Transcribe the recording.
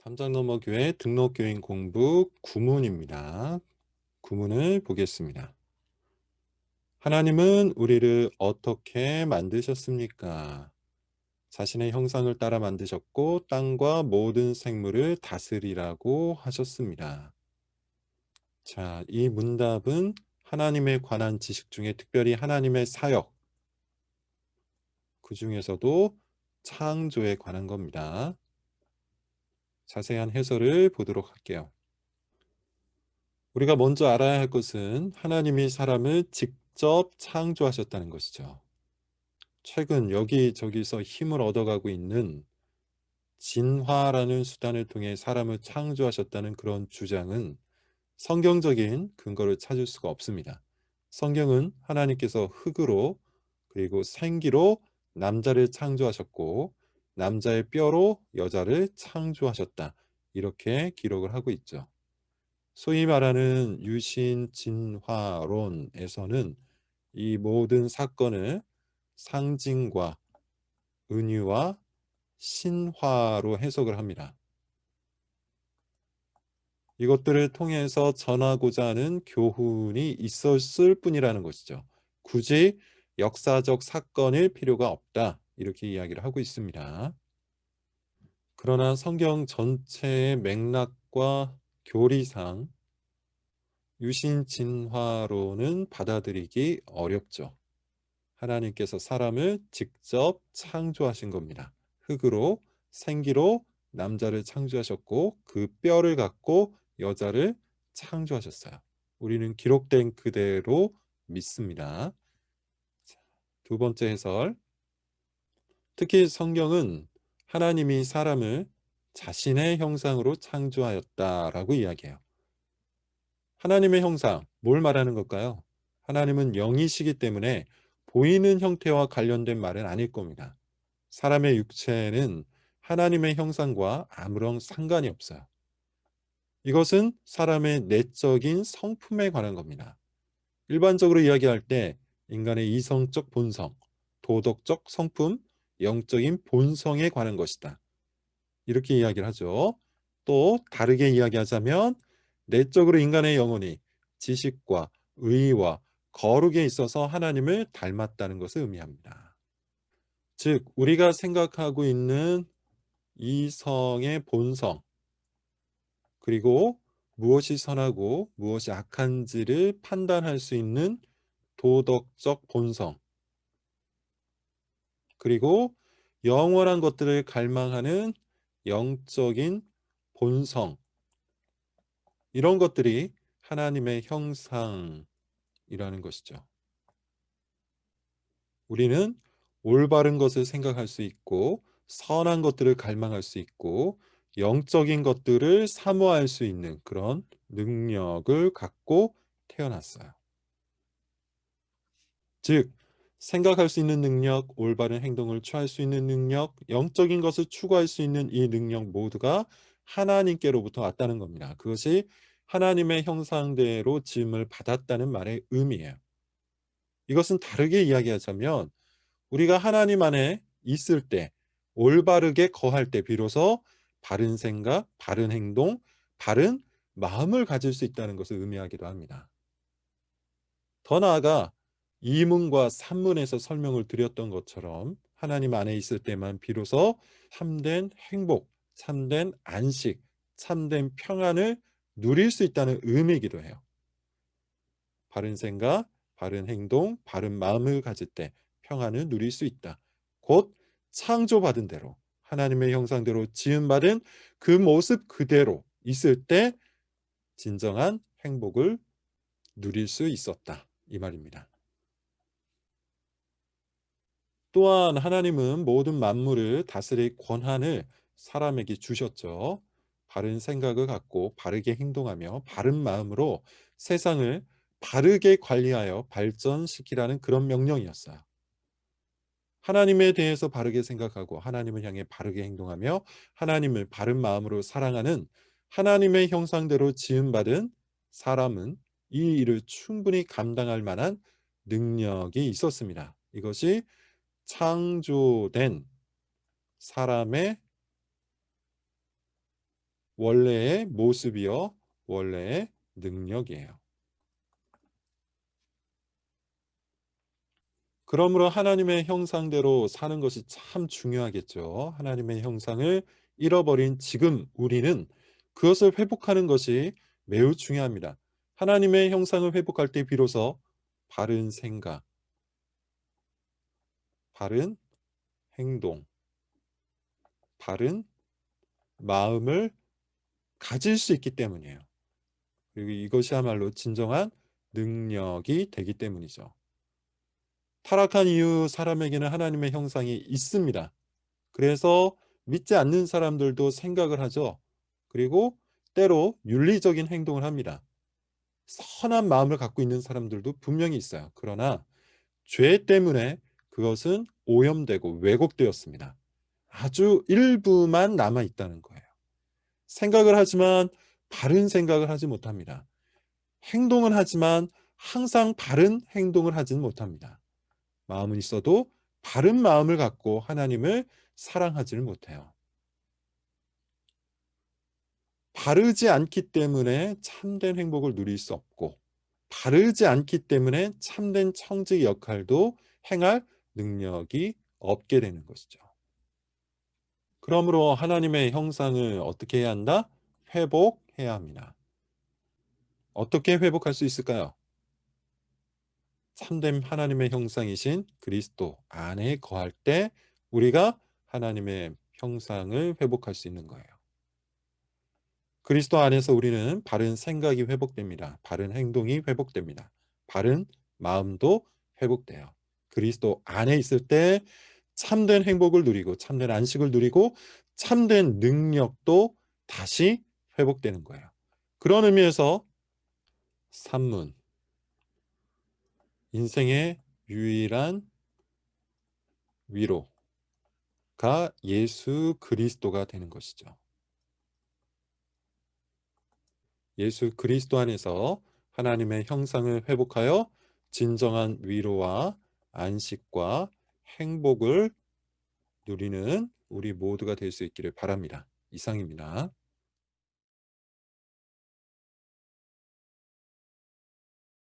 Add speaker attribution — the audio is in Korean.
Speaker 1: 탐정너머교회 등록교인 공부 구문입니다. 구문을 보겠습니다. 하나님은 우리를 어떻게 만드셨습니까? 자신의 형상을 따라 만드셨고 땅과 모든 생물을 다스리라고 하셨습니다. 자, 이 문답은 하나님에 관한 지식 중에 특별히 하나님의 사역, 그 중에서도 창조에 관한 겁니다. 자세한 해설을 보도록 할게요. 우리가 먼저 알아야 할 것은 하나님이 사람을 직접 창조하셨다는 것이죠. 최근 여기저기서 힘을 얻어가고 있는 진화라는 수단을 통해 사람을 창조하셨다는 그런 주장은 성경적인 근거를 찾을 수가 없습니다. 성경은 하나님께서 흙으로 그리고 생기로 남자를 창조하셨고 남자의 뼈로 여자를 창조하셨다. 이렇게 기록을 하고 있죠. 소위 말하는 유신 진화론에서는 이 모든 사건을 상징과 은유와 신화로 해석을 합니다. 이것들을 통해서 전하고자 하는 교훈이 있었을 뿐이라는 것이죠. 굳이 역사적 사건일 필요가 없다. 이렇게 이야기를 하고 있습니다. 그러나 성경 전체의 맥락과 교리상 유신 진화론은 받아들이기 어렵죠. 하나님께서 사람을 직접 창조하신 겁니다. 흙으로 생기로 남자를 창조하셨고 그 뼈를 갖고 여자를 창조하셨어요. 우리는 기록된 그대로 믿습니다. 두 번째 해설. 특히 성경은 하나님이 사람을 자신의 형상으로 창조하였다라고 이야기해요. 하나님의 형상, 뭘 말하는 걸까요? 하나님은 영이시기 때문에 보이는 형태와 관련된 말은 아닐 겁니다. 사람의 육체는 하나님의 형상과 아무런 상관이 없어요. 이것은 사람의 내적인 성품에 관한 겁니다. 일반적으로 이야기할 때 인간의 이성적 본성, 도덕적 성품, 영적인 본성에 관한 것이다. 이렇게 이야기를 하죠. 또 다르게 이야기하자면 내적으로 인간의 영혼이 지식과 의와 거룩에 있어서 하나님을 닮았다는 것을 의미합니다. 즉 우리가 생각하고 있는 이성의 본성 그리고 무엇이 선하고 무엇이 악한지를 판단할 수 있는 도덕적 본성 그리고 영원한 것들을 갈망하는 영적인 본성 이런 것들이 하나님의 형상이라는 것이죠. 우리는 올바른 것을 생각할 수 있고 선한 것들을 갈망할 수 있고 영적인 것들을 사모할 수 있는 그런 능력을 갖고 태어났어요. 즉 생각할 수 있는 능력, 올바른 행동을 취할 수 있는 능력, 영적인 것을 추구할 수 있는 이 능력 모두가 하나님께로부터 왔다는 겁니다. 그것이 하나님의 형상대로 지음을 받았다는 말의 의미예요. 이것은 다르게 이야기하자면 우리가 하나님 안에 있을 때 올바르게 거할 때 비로소 바른 생각, 바른 행동, 바른 마음을 가질 수 있다는 것을 의미하기도 합니다. 더 나아가 이문과 삼문에서 설명을 드렸던 것처럼 하나님 안에 있을 때만 비로소 참된 행복, 참된 안식, 참된 평안을 누릴 수 있다는 의미이기도 해요. 바른 생각, 바른 행동, 바른 마음을 가질 때 평안을 누릴 수 있다. 곧 창조받은 대로 하나님의 형상대로 지음받은 그 모습 그대로 있을 때 진정한 행복을 누릴 수 있었다. 이 말입니다. 또한 하나님은 모든 만물을 다스릴 권한을 사람에게 주셨죠. 바른 생각을 갖고 바르게 행동하며 바른 마음으로 세상을 바르게 관리하여 발전시키라는 그런 명령이었어요. 하나님에 대해서 바르게 생각하고 하나님을 향해 바르게 행동하며 하나님을 바른 마음으로 사랑하는 하나님의 형상대로 지음받은 사람은 이 일을 충분히 감당할 만한 능력이 있었습니다. 이것이 창조된 사람의 원래의 모습이요, 원래의 능력이에요. 그러므로 하나님의 형상대로 사는 것이 참 중요하겠죠. 하나님의 형상을 잃어버린 지금 우리는 그것을 회복하는 것이 매우 중요합니다. 하나님의 형상을 회복할 때 비로소 바른 생각, 바른 행동, 바른 마음을 가질 수 있기 때문이에요. 그리고 이것이야말로 진정한 능력이 되기 때문이죠. 타락한 이후 사람에게는 하나님의 형상이 있습니다. 그래서 믿지 않는 사람들도 생각을 하죠. 그리고 때로 윤리적인 행동을 합니다. 선한 마음을 갖고 있는 사람들도 분명히 있어요. 그러나 죄 때문에 그것은 오염되고 왜곡되었습니다. 아주 일부만 남아 있다는 거예요. 생각을 하지만 바른 생각을 하지 못합니다. 행동은 하지만 항상 바른 행동을 하지는 못합니다. 마음은 있어도 바른 마음을 갖고 하나님을 사랑하지를 못해요. 바르지 않기 때문에 참된 행복을 누릴 수 없고, 바르지 않기 때문에 참된 청지기 역할도 행할 능력이 없게 되는 것이죠. 그러므로 하나님의 형상을 어떻게 해야 한다? 회복해야 합니다. 어떻게 회복할 수 있을까요? 참된 하나님의 형상이신 그리스도 안에 거할 때 우리가 하나님의 형상을 회복할 수 있는 거예요. 그리스도 안에서 우리는 바른 생각이 회복됩니다. 바른 행동이 회복됩니다. 바른 마음도 회복돼요. 그리스도 안에 있을 때 참된 행복을 누리고 참된 안식을 누리고 참된 능력도 다시 회복되는 거예요. 그런 의미에서 산문, 인생의 유일한 위로가 예수 그리스도가 되는 것이죠. 예수 그리스도 안에서 하나님의 형상을 회복하여 진정한 위로와 안식과 행복을 누리는 우리 모두가 될 수 있기를 바랍니다. 이상입니다.